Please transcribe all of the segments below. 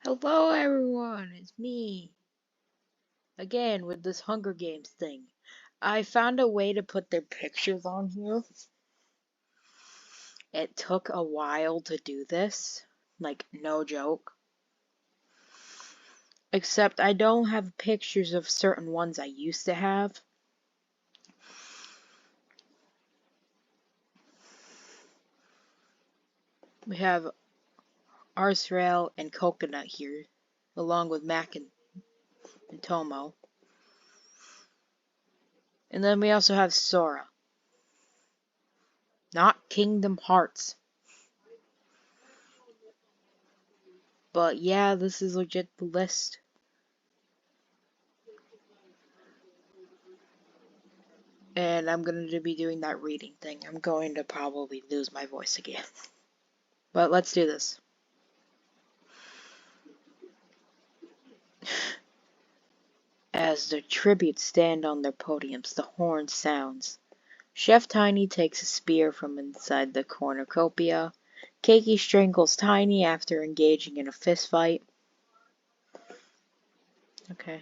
Hello everyone, it's me again with this Hunger Games thing. I found a way to put their pictures on here. It took a while to do this, like no joke. Except I don't have pictures of certain ones I used to have. We have Azrael and Coconut here, along with Mac and Tomo. And then we also have Sora. Not Kingdom Hearts. But yeah, this is legit the list. And I'm going to be doing that reading thing. I'm going to probably lose my voice again. But let's do this. As the tributes stand on their podiums, the horn sounds. Chef Tiny takes a spear from inside the cornucopia. Keiki strangles Tiny after engaging in a fistfight. Okay.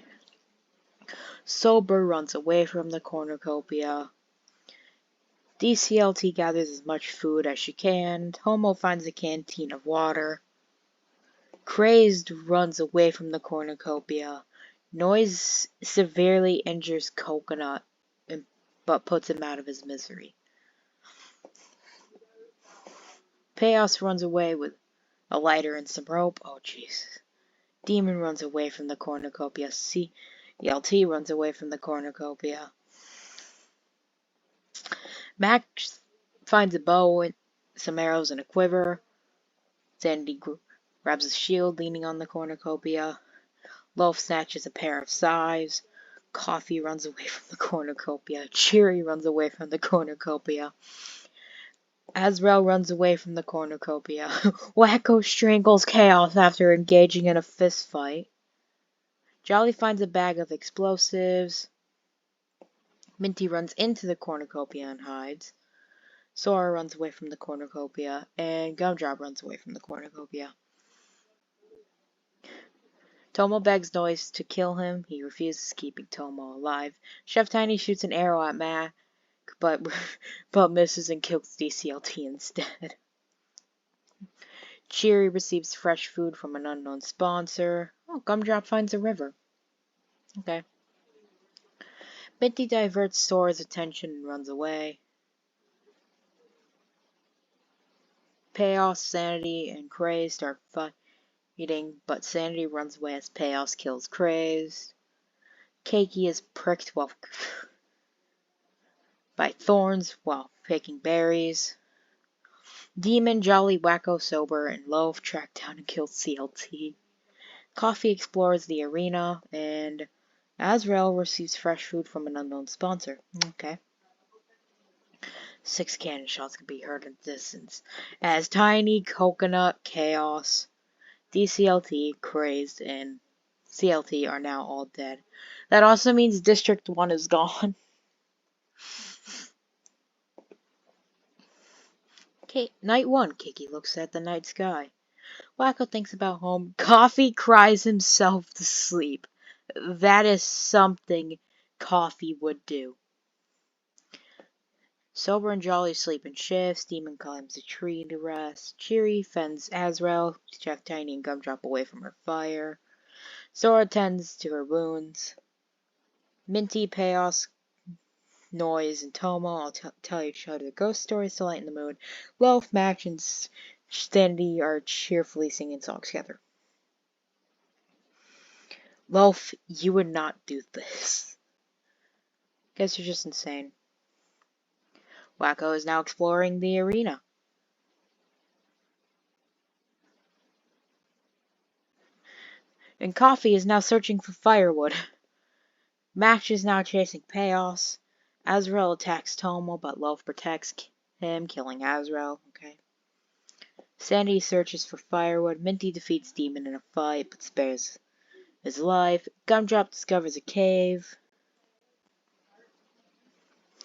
Sober runs away from the cornucopia. DCLT gathers as much food as she can. Tomo finds a canteen of water. Crazed runs away from the cornucopia. Noise severely injures Coconut, but puts him out of his misery. Chaos runs away with a lighter and some rope. Oh, jeez. Demon runs away from the cornucopia. CLT runs away from the cornucopia. Max finds a bow and some arrows and a quiver. Sandy grabs a shield leaning on the cornucopia. Loaf snatches a pair of scythes. Coffee runs away from the cornucopia. Cheery runs away from the cornucopia. Azrael runs away from the cornucopia. Wacko strangles Chaos after engaging in a fistfight. Jolly finds a bag of explosives. Minty runs into the cornucopia and hides. Sora runs away from the cornucopia. And Gumdrop runs away from the cornucopia. Tomo begs Noise to kill him. He refuses, keeping Tomo alive. Chef Tiny shoots an arrow at Mac, but misses and kills DCLT instead. Cheery receives fresh food from an unknown sponsor. Oh, Gumdrop finds a river. Okay. Minty diverts Sora's attention and runs away. Chaos, Sanity, and Crazed are fighting, but Sanity runs away as Chaos kills Crazed. Keiki is pricked by thorns while picking berries. Demon, Jolly, Wacko, Sober, and Loaf track down and kill CLT. Coffee explores the arena, and Azrael receives fresh food from an unknown sponsor. Okay. 6 cannon shots can be heard in the distance as Tiny, Coconut, Chaos, DCLT, Crazed, and CLT are now all dead. That also means District 1 is gone. Night 1, Kiki looks at the night sky. Wacko thinks about home. Coffee cries himself to sleep. That is something Coffee would do. Sober and Jolly sleep in shifts. Demon climbs a tree to rest. Cheery fends Azrael, Chef Tiny and Gumdrop away from her fire. Sora tends to her wounds. Minty, Chaos, Noise, and Tomo all tell each other ghost stories to lighten the mood. Loaf, Max, and Sandy are cheerfully singing songs together. Loaf, you would not do this. Guess you're just insane. Wacko is now exploring the arena. And Coffee is now searching for firewood. Max is now chasing Chaos. Azrael attacks Tomo, but Loaf protects him, killing Azrael. Okay. Sandy searches for firewood. Minty defeats Demon in a fight, but spares his life. Gumdrop discovers a cave.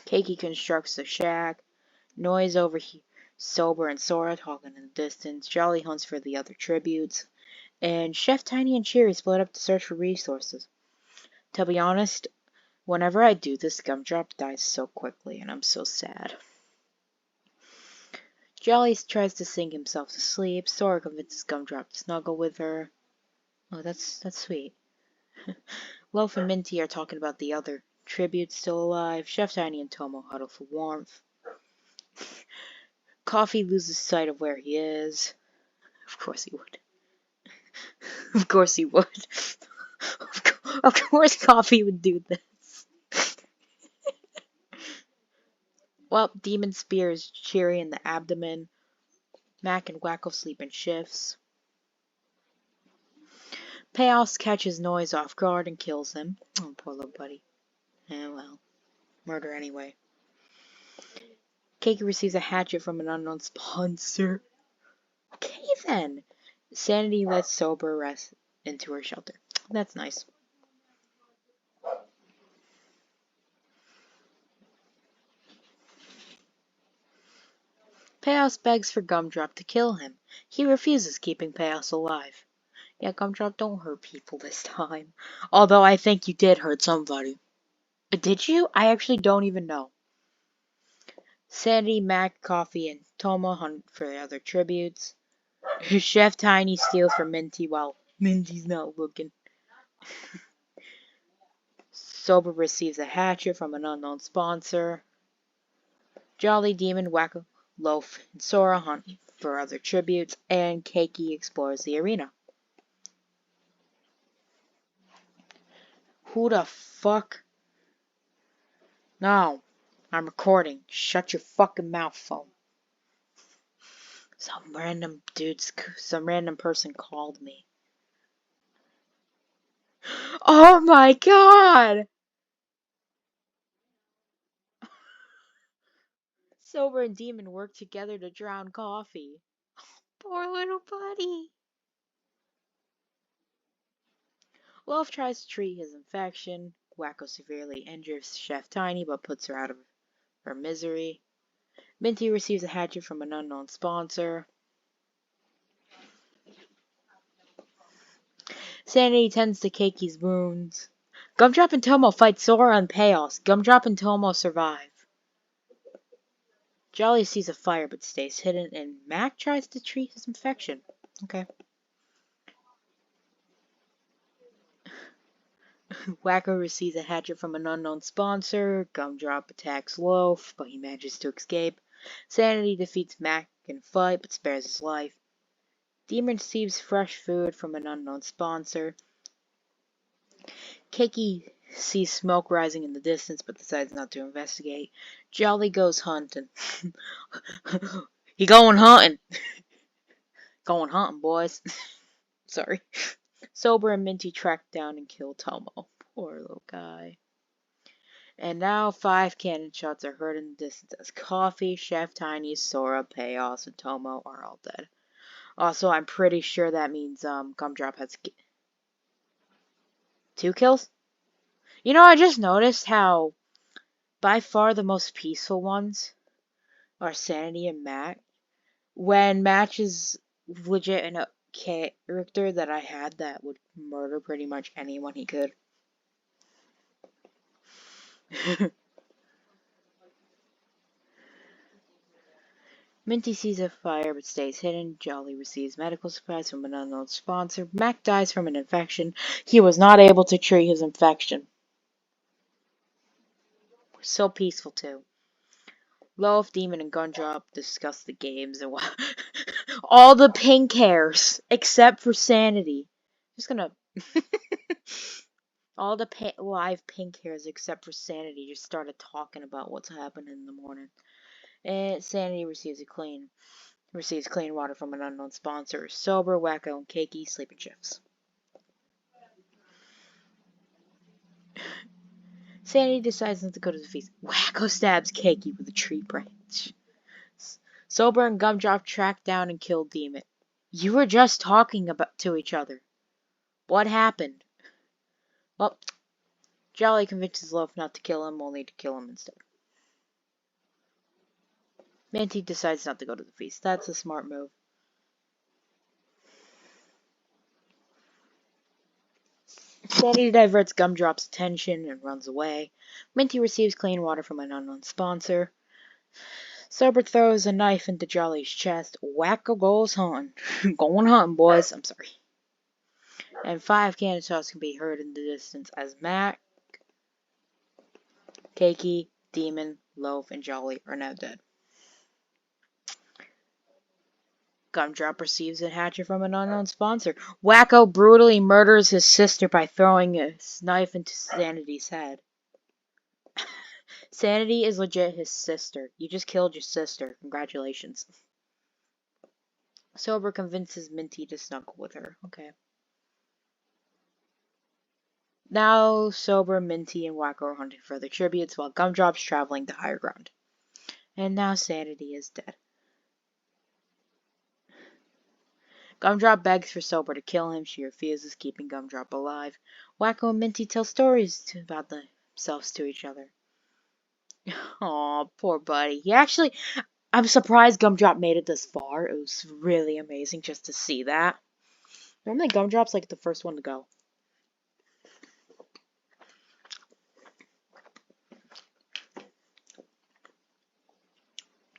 Keiki constructs a shack. Noise overhears Sober and Sora talking in the distance. Jolly hunts for the other tributes. And Chef Tiny and Cheery split up to search for resources. To be honest, whenever I do this, Gumdrop dies so quickly, and I'm so sad. Jolly tries to sing himself to sleep. Sora convinces Gumdrop to snuggle with her. Oh, that's sweet. Loaf and Minty are talking about the other tributes still alive. Chef Tiny and Tomo huddle for warmth. Coffee loses sight of where he is. Of course he would. Of course he would. Of course Coffee would do this. Well, Demon spears Cheery in the abdomen. Mac and Wacko sleep in shifts. Payoffs catches Noise off guard and kills him. Oh, poor little buddy. Well, murder anyway. Cakey receives a hatchet from an unknown sponsor. Okay then. Sanity lets Sober rest into her shelter. That's nice. Payos begs for Gumdrop to kill him. He refuses, keeping Payos alive. Yeah, Gumdrop, don't hurt people this time. Although I think you did hurt somebody. Did you? I actually don't even know. Sandy, Mac, Coffee, and Toma hunt for the other tributes. Chef Tiny steals from Minty while Minty's not looking. Sober receives a hatchet from an unknown sponsor. Jolly, Demon, Wacko, Loaf, and Sora hunt for other tributes, and Cakey explores the arena. Who the fuck? No, I'm recording. Shut your fucking mouth, phone. Some random person called me. Oh my god! Sober and Demon work together to drown Coffee. Poor little buddy. Loaf tries to treat his infection. Wacko severely injures Chef Tiny but puts her out of her misery. Minty receives a hatchet from an unknown sponsor. Sanity tends to Cakey's wounds. Gumdrop and Tomo fight Sora and Payoss. Gumdrop and Tomo survive. Jolly sees a fire but stays hidden, and Mac tries to treat his infection. Okay. Wacko receives a hatchet from an unknown sponsor. Gumdrop attacks Loaf, but he manages to escape. Sanity defeats Mac in a fight but spares his life. Demon receives fresh food from an unknown sponsor. Cakey sees smoke rising in the distance but decides not to investigate. Jolly goes hunting. He going hunting. Going hunting, boys. Sorry. Sober and Minty track down and kill Tomo. Poor little guy. And now 5 cannon shots are heard in the distance as Coffee, Chef Tiny, Sora, Payoss, and Tomo are all dead. Also, I'm pretty sure that means Gumdrop has 2 kills. You know, I just noticed how by far the most peaceful ones are Sanity and Mac. When Match is legit in a character that I had that would murder pretty much anyone he could. Minty sees a fire but stays hidden. Jolly receives medical supplies from an unknown sponsor. Mac dies from an infection. He was not able to treat his infection. So peaceful too. Loaf, Demon, and Gumdrop discuss the games and all the pink hairs except for Sanity. Just gonna all the live pink hairs except for Sanity just started talking about what's happening in the morning. And Sanity receives clean water from an unknown sponsor. Sober, Wacko, and Cakey sleeping shifts. Sanity decides not to go to the feast. Wacko stabs Cakey with a tree branch. Sober and Gumdrop track down and kill Demon. You were just talking to each other. What happened? Well, Jolly convinces Loaf not to kill him, only to kill him instead. Minty decides not to go to the feast. That's a smart move. Sandy diverts Gumdrop's attention and runs away. Minty receives clean water from an unknown sponsor. Sober throws a knife into Jolly's chest. Wacko goes hunting. Going hunting, boys. I'm sorry. And 5 cannon shots can be heard in the distance as Mac, Cakey, Demon, Loaf, and Jolly are now dead. Gumdrop receives a hatchet from an unknown sponsor. Wacko brutally murders his sister by throwing his knife into Sanity's head. Sanity is legit his sister. You just killed your sister. Congratulations. Sober convinces Minty to snuggle with her. Okay. Now, Sober, Minty, and Wacko are hunting for the tributes while Gumdrop's traveling to higher ground. And now Sanity is dead. Gumdrop begs for Sober to kill him. She refuses, keeping Gumdrop alive. Wacko and Minty tell stories about themselves to each other. Aw, poor buddy. I'm surprised Gumdrop made it this far. It was really amazing just to see that. Normally Gumdrop's like the first one to go.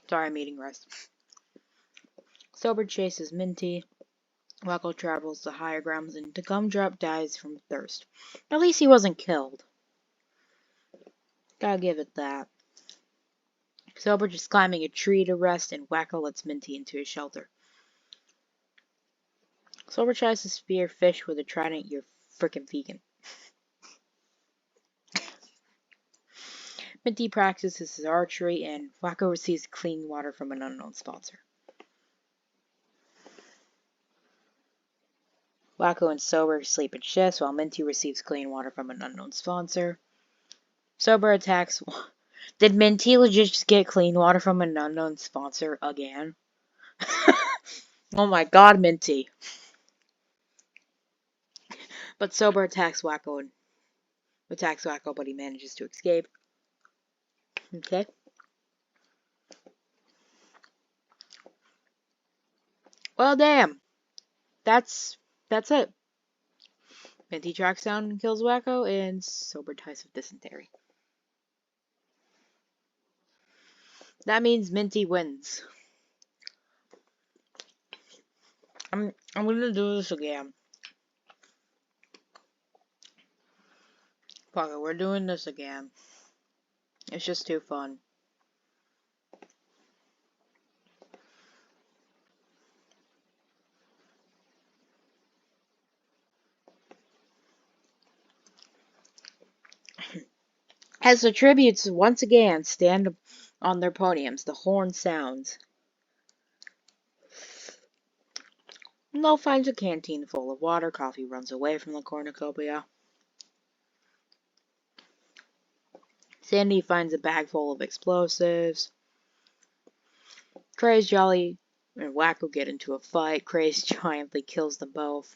Sorry, I'm eating rice. Sober chases Minty. Wacko travels to higher grounds and Gumdrop dies from thirst. At least he wasn't killed. Gotta give it that. Sober just climbing a tree to rest, and Wacko lets Minty into his shelter. Sober tries to spear fish with a trident. You're frickin' vegan. Minty practices his archery, and Wacko receives clean water from an unknown sponsor. Wacko and Sober sleep in shifts, while Minty receives clean water from an unknown sponsor. Sober attacks. Did Minty legit just get clean water from an unknown sponsor again? Oh my god, Minty. But Sober attacks Wacko, but he manages to escape. Okay. Well, damn. That's it. Minty tracks down and kills Wacko, and Sober dies of dysentery. That means Minty wins. I'm gonna do this again. Fuck it, we're doing this again. It's just too fun. As the tributes once again stand on their podiums, the horn sounds. Lo finds a canteen full of water. Coffee runs away from the cornucopia. Sandy finds a bag full of explosives. Craze, Jolly, and Wacko get into a fight. Craze giantly kills them both.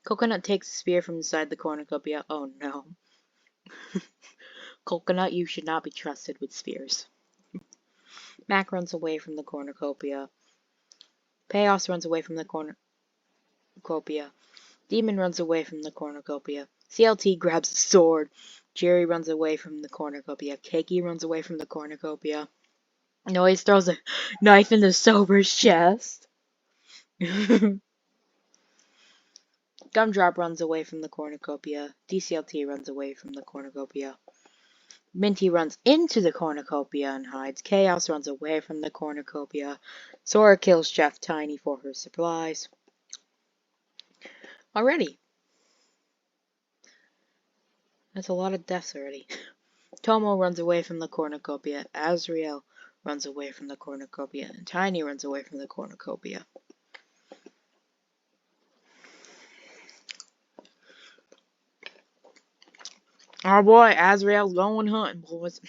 Coconut takes a spear from inside the cornucopia. Oh no. Coconut, you should not be trusted with spears. Mac runs away from the cornucopia. Chaos runs away from the cornucopia. Demon runs away from the cornucopia. CLT grabs a sword. Jerry runs away from the cornucopia. Cakey runs away from the cornucopia. Noise throws a knife into Sober's chest. Gumdrop runs away from the cornucopia. DCLT runs away from the cornucopia. Minty runs into the cornucopia and hides. Chaos runs away from the cornucopia. Sora kills Chef Tiny for her supplies. Already. That's a lot of deaths already. Tomo runs away from the cornucopia. Azrael runs away from the cornucopia. And Tiny runs away from the cornucopia. Oh boy, Azrael's going hunting, boys.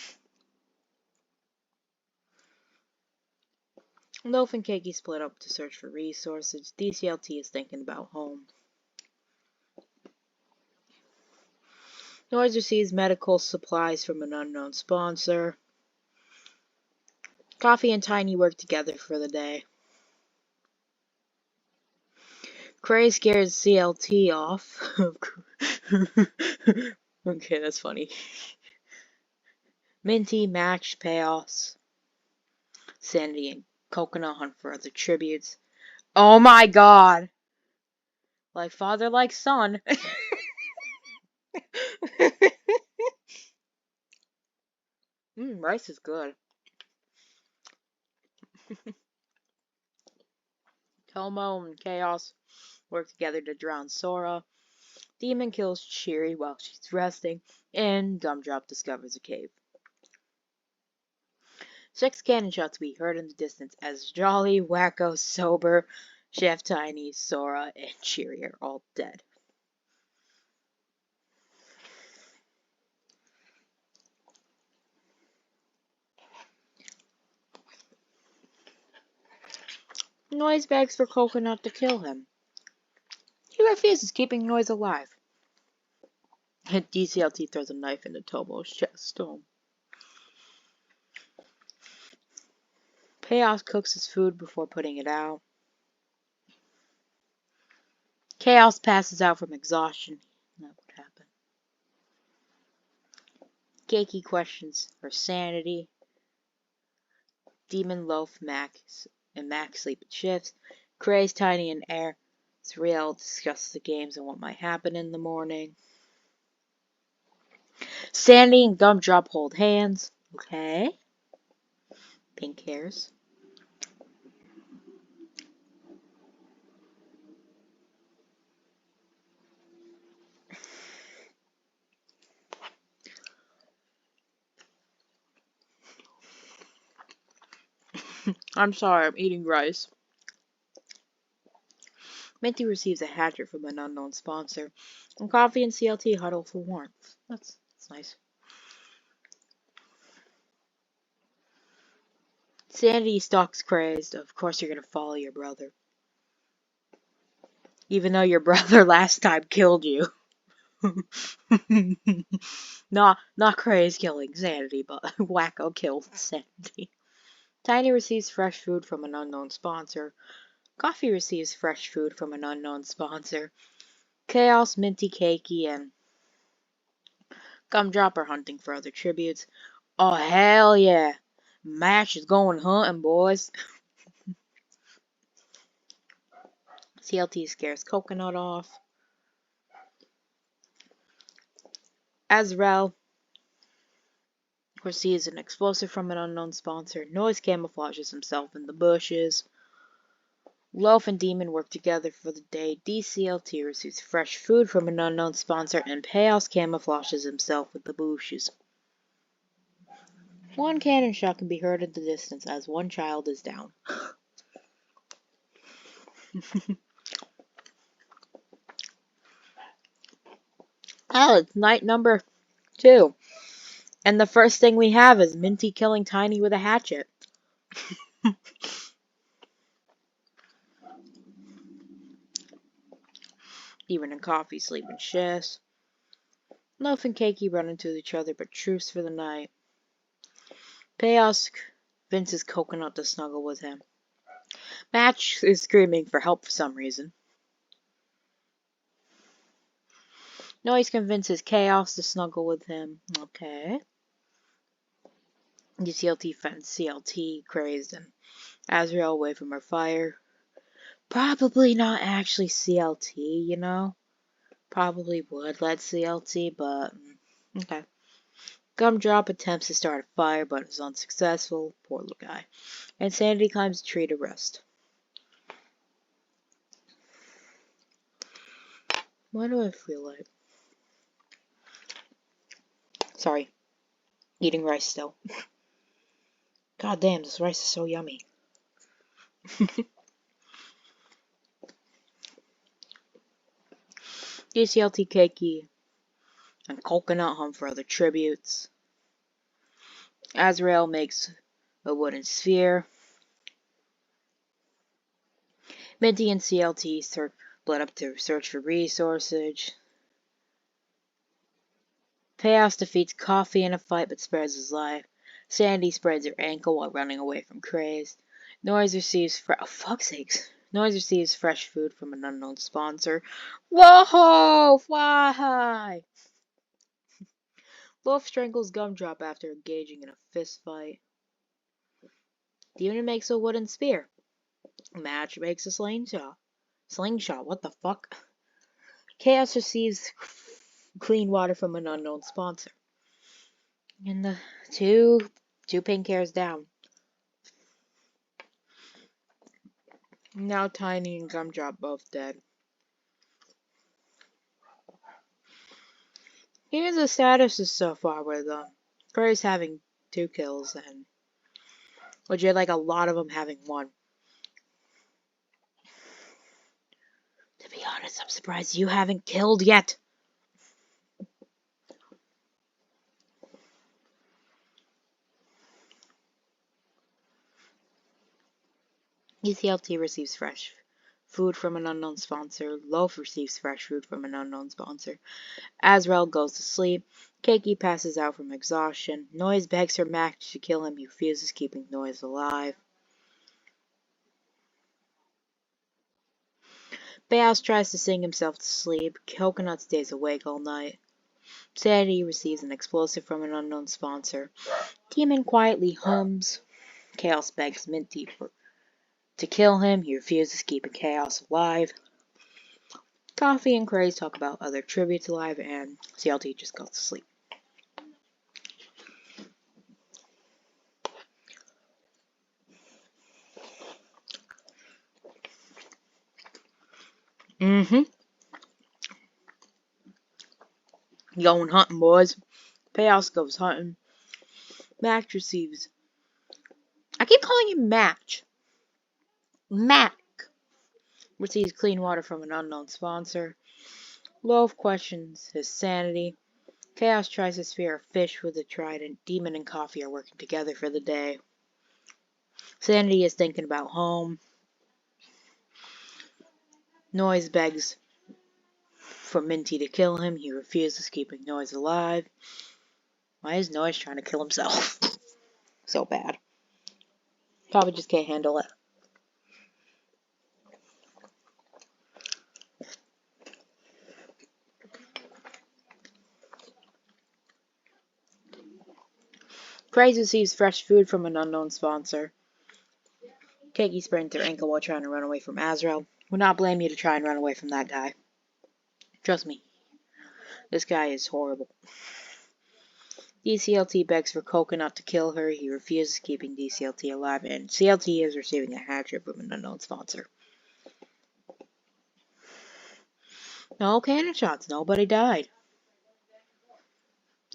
Loaf and Cakey split up to search for resources. DCLT is thinking about home. Noise receives medical supplies from an unknown sponsor. Coffee and Tiny work together for the day. Cray scares CLT off. Okay, that's funny. Minty, Match, Chaos, Sandy, and Coconut hunt for other tributes. Oh my god! Like father, like son. Rice is good. Tomo and Chaos work together to drown Sora. Demon kills Cheery while she's resting, and Gumdrop discovers a cave. 6 cannon shots we heard in the distance as Jolly, Wacko, Sober, Chef Tiny, Sora, and Cheery are all dead. Noise begs for Coconut to kill him. He refuses, keeping Noise alive. DCLT throws a knife into Tomo's chest. Chaos cooks his food before putting it out. Chaos passes out from exhaustion. That would happen. Keiki questions her sanity. Demon, Loaf, Max, and Max sleep in shifts. Craze, Tiny, and Air Azrael discuss the games and what might happen in the morning. Sandy and Gumdrop hold hands. Okay. Pink hairs. I'm sorry, I'm eating rice. Minty receives a hatchet from an unknown sponsor, and Coffee and CLT huddle for warmth. That's nice. Sandy stalks Crazed. Of course you're gonna follow your brother. Even though your brother last time killed you. not Crazed killing Sandy, but Wacko killed Sandy. Tiny receives fresh food from an unknown sponsor. Coffee receives fresh food from an unknown sponsor. Chaos, Minty, Keiki, and Gumdrop are hunting for other tributes. Oh, hell yeah! Mash is going hunting, boys. CLT scares Coconut off. Azrael receives an explosive from an unknown sponsor. Noise camouflages himself in the bushes. Loaf and Demon work together for the day. DCLT receives fresh food from an unknown sponsor, and Chaos camouflages himself with the bushes. One cannon shot can be heard in the distance as one child is down. Oh, it's night number 2. And the first thing we have is Minty killing Tiny with a hatchet. Even and Coffee sleep in shifts. Loaf and Keiki run into each other but truce for the night. Chaos convinces Coconut to snuggle with him. Match is screaming for help for some reason. Noise convinces Chaos to snuggle with him. Okay. DCLT fends CLT, Crazed, and Azrael away from her fire. Probably not actually CLT, you know? Probably would let CLT, but okay. Gumdrop attempts to start a fire, but is unsuccessful. Poor little guy. And Sandy climbs a tree to rest. Why do I feel like... Sorry. Eating rice still. God damn, this rice is so yummy. DCLT Keiki and Coconut hunt for other tributes. Azrael makes a wooden sphere. Minty and CLT split up to search for resources. Chaos defeats Coffee in a fight but spares his life. Sandy spreads her ankle while running away from Craze. Noise receives oh fuck's sakes. Noise receives fresh food from an unknown sponsor. Whoa! Fly high! Loaf strangles Gumdrop after engaging in a fist fight. Demon makes a wooden spear. Match makes a slingshot. Slingshot, what the fuck? Chaos receives clean water from an unknown sponsor. And the two pink hairs down. Now Tiny and Gumdrop both dead. Here's the statuses so far with Curry's having 2 kills and legit like a lot of them having 1. To be honest, I'm surprised you haven't killed yet. ECLT receives fresh food from an unknown sponsor. Loaf receives fresh food from an unknown sponsor. Azrael goes to sleep. Keiki passes out from exhaustion. Noise begs for Mac to kill him. He refuses, keeping Noise alive. Bayos tries to sing himself to sleep. Coconut stays awake all night. Sanity receives an explosive from an unknown sponsor. Demon quietly hums. Chaos begs Minty to kill him. He refuses, keeping Chaos alive. Coffee and Craze talk about other tributes alive, and CLT just goes to sleep. Going hunting, boys. Chaos goes hunting. Mac receives... I keep calling him Match. Mac receives clean water from an unknown sponsor. Loaf questions his sanity. Chaos tries to spear a fish with a trident. Demon and Coffee are working together for the day. Sanity is thinking about home. Noise begs for Minty to kill him. He refuses, keeping Noise alive. Why is Noise trying to kill himself? So bad. Probably just can't handle it. Craze receives fresh food from an unknown sponsor. Keiki sprains her ankle while trying to run away from Azrael. Would not blame you to try and run away from that guy. Trust me. This guy is horrible. DCLT begs for Coconut to kill her. He refuses, keeping DCLT alive, and CLT is receiving a hatchet from an unknown sponsor. No cannon shots. Nobody died.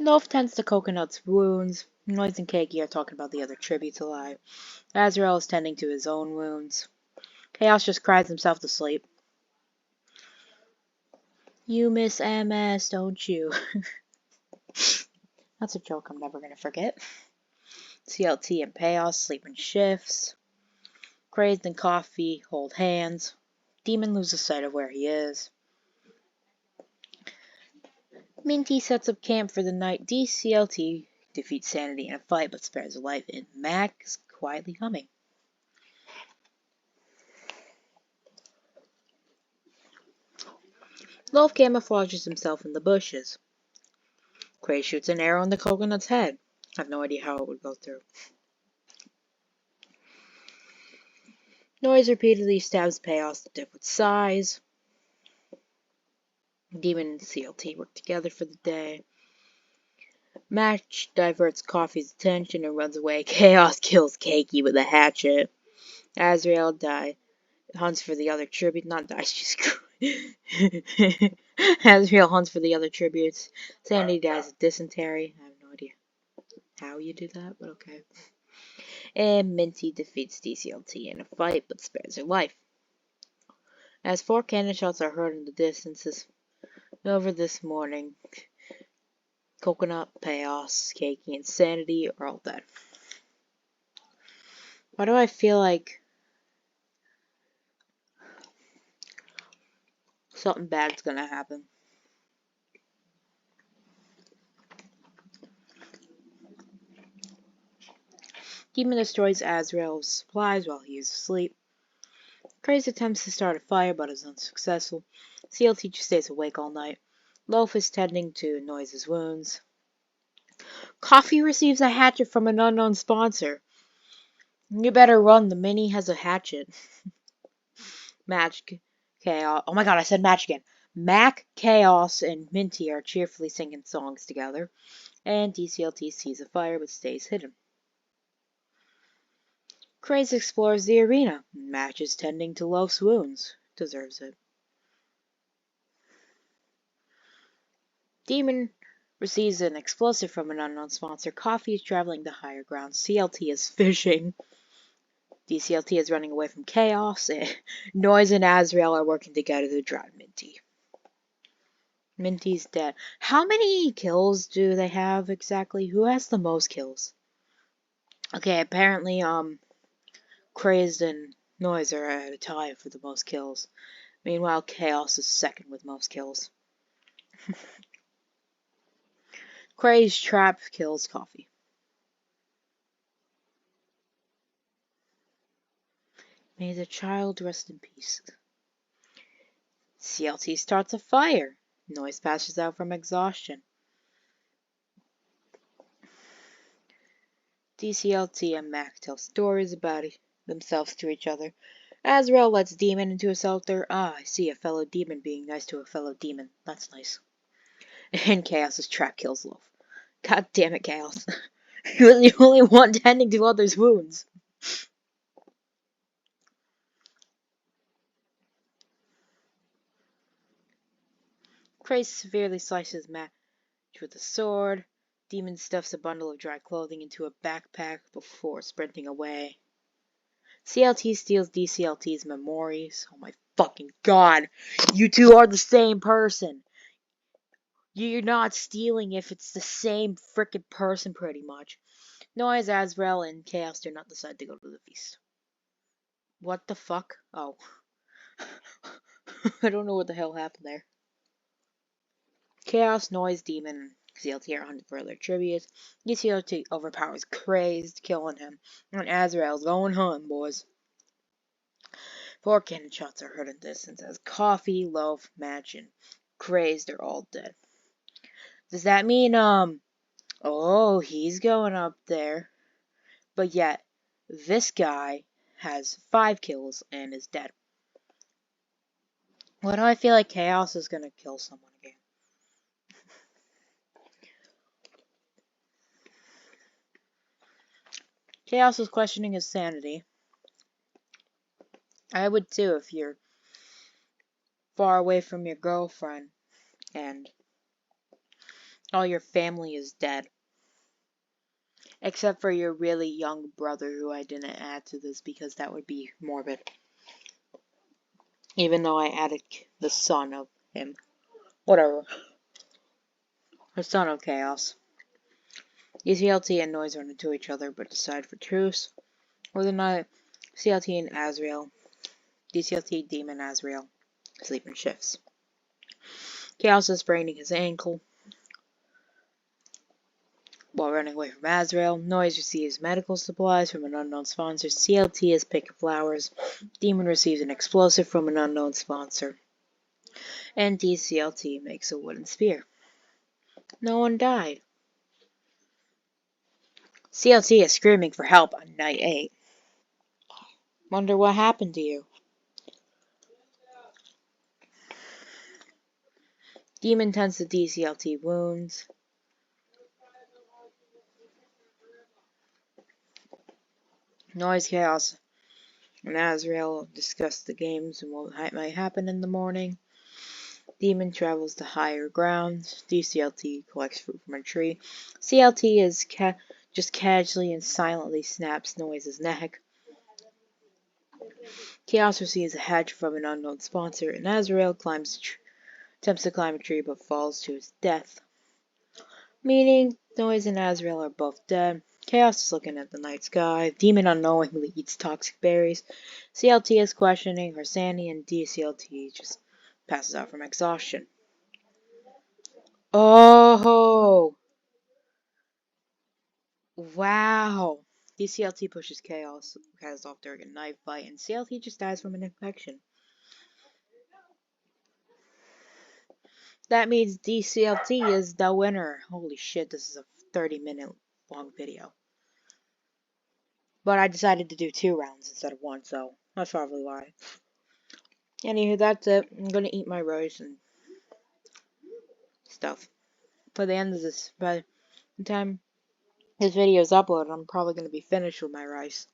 Loaf tends to Coconut's wounds. Noise and Keiki are talking about the other tributes alive. Azrael is tending to his own wounds. Chaos just cries himself to sleep. You miss MS, don't you? That's a joke I'm never going to forget. CLT and Chaos sleep in shifts. Crazed and Coffee hold hands. Demon loses sight of where he is. Minty sets up camp for the night. DCLT defeats Sanity in a fight but spares a life, and Mac is quietly humming. Loaf camouflages himself in the bushes. Craze shoots an arrow in the Coconut's head. I have no idea how it would go through. Noise repeatedly stabs Chaos to death with sighs. Demon and CLT work together for the day. Match diverts Coffee's attention and runs away. Chaos kills Keiki with a hatchet. Azrael hunts for the other tribute. Not dies, just Azrael hunts for the other tributes. Sandy dies of dysentery. I have no idea how you do that, but okay. And Minty defeats DCLT in a fight, but spares her life. As 4 cannon shots are heard in the distances over this morning, Coconut, Chaos, Keiki, and Sanity are all dead. Why do I feel like something bad's gonna happen? Demon destroys Azrael's supplies while he is asleep. Craze attempts to start a fire but is unsuccessful. CLT just stays awake all night. Loaf is tending to Noise's wounds. Coffee receives a hatchet from an unknown sponsor. You better run, the mini has a hatchet. Match Chaos. Oh my god, I said match again. Mac, Chaos, and Minty are cheerfully singing songs together, and DCLT sees a fire but stays hidden. Craze explores the arena. Match is tending to Loaf's wounds. Deserves it. Demon receives an explosive from an unknown sponsor. Coffee is traveling to higher ground. CLT is fishing. DCLT is running away from Chaos. Noise and Azrael are working together to drive Minty. Minty's dead. How many kills do they have exactly? Who has the most kills? Okay, apparently, Crazed and Noise are at a tie for the most kills. Meanwhile, Chaos is second with most kills. Crazed trap kills Coffee. May the child rest in peace. CLT starts a fire. Noise passes out from exhaustion. DCLT and Mac tell stories about themselves to each other. Azrael lets Demon into a shelter. Ah, I see a fellow demon being nice to a fellow demon. That's nice. And Chaos's trap kills Loaf. God damn it, Chaos. You're the only one tending to others' wounds. Craze severely slices Match with a sword. Demon stuffs a bundle of dry clothing into a backpack before sprinting away. CLT steals DCLT's memories. Oh my fucking god. You two are the same person. You're not stealing if it's the same frickin' person, pretty much. Noise, Azrael, and Chaos do not decide to go to the feast. What the fuck? Oh. I don't know what the hell happened there. Chaos, Noise, Demon, and CLT are hunted for their tributes. DCLT overpowers Crazed, killing him. And Azrael's going hunting, boys. 4 cannon shots are heard in distance as Coffee, Loaf, Match, and Crazed are all dead. Does that mean, oh, he's going up there. But yet, this guy has 5 kills and is dead. Why do I feel like Chaos is gonna kill someone again? Chaos is questioning his sanity. I would too if you're far away from your girlfriend and all your family is dead. Except for your really young brother, who I didn't add to this because that would be morbid. Even though I added the son of him. Whatever. The son of Chaos. CLT and Noise run into each other but decide for truce. For the night, CLT and Azrael. DCLT, Demon, Azrael sleep in shifts. Chaos is spraining his ankle while running away from Azrael. Noise receives medical supplies from an unknown sponsor. CLT is picking flowers. Demon receives an explosive from an unknown sponsor. And DCLT makes a wooden spear. No one died. CLT is screaming for help on night 8. Wonder what happened to you. Demon tends to DCLT wounds. Noise, Chaos, and Azrael discuss the games and what might happen in the morning. Demon travels to higher ground. DCLT collects fruit from a tree. CLT is just casually and silently snaps Noise's neck. Chaos receives a hatch from an unknown sponsor, and Azrael attempts to climb a tree but falls to his death. Meaning, Noise and Azrael are both dead. Chaos is looking at the night sky. Demon unknowingly eats toxic berries. CLT is questioning her sanity, and DCLT just passes out from exhaustion. Oh! Wow! DCLT pushes Chaos off during a knife fight, and CLT just dies from an infection. That means DCLT is the winner. Holy shit, this is a 30-minute long video. But I decided to do 2 rounds instead of 1, so that's probably why. Anywho, that's it. I'm gonna eat my rice and stuff. By the end of this, by the time this video is uploaded, I'm probably gonna be finished with my rice.